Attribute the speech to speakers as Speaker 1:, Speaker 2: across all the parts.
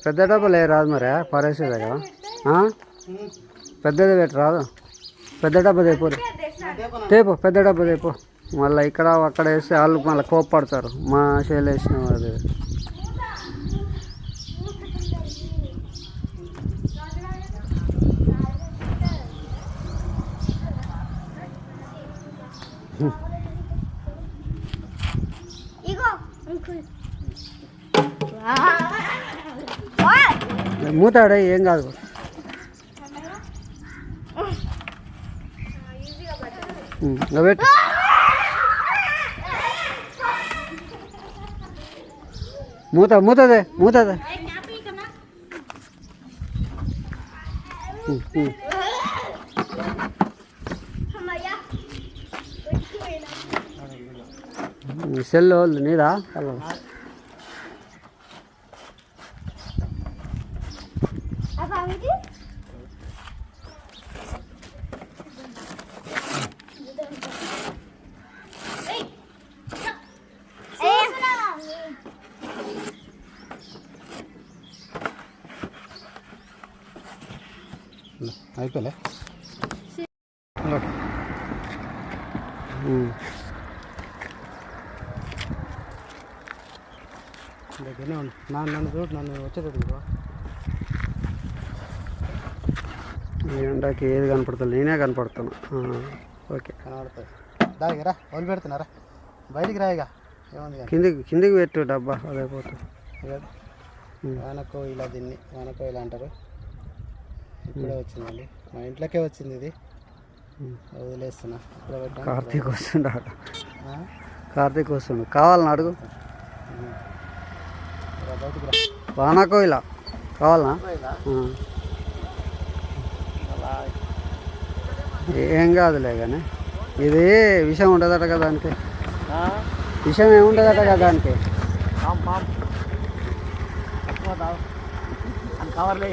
Speaker 1: పెద్ద డబ్బు లేదు రాదు మరి పరేసేదే కదా పెద్దది పెట్టి రాదు పెద్ద డబ్బా తేపు పెద్ద డబ్బా తేపు మళ్ళీ ఇక్కడ అక్కడ వేస్తే వాళ్ళు మళ్ళీ కోప్పడతారు మా షేలు వేసినాం అది మూతాడే ఏం కాదు పెట్టు మూతదే సెల్ నీదా అయిపోలే దగ్గరనే ఉండు నన్ను చూడు నన్ను వచ్చేటట్టు ఈ ఎండకి ఏది కనపడుతుంది నేనే కనపడుతున్నా ఓకే కనపడుతుంది దాగిరా వదిలి పెడుతున్నారా బయటికి రాయిగా ఏముంది కిందికి పెట్టు డబ్బా అదైపోతుంది వానకోయిల దీన్ని వానకోయిల అంటారు ఇప్పుడే వచ్చిందండి మా ఇంట్లోకే వచ్చింది ఇది వదిలేస్తున్నా ఇప్పుడే పెట్టాను కార్తీక్ వస్తుండు కావాలన్నా అడుగు వానకోయిల కావాలనా ఏం కాదులే కానీ ఇది విషయం ఉండదట కదా దానికి విషయం ఏముండదట కదా దానికి కవర్లే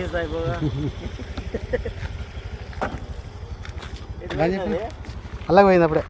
Speaker 1: అలాగే పోయింది అప్పుడే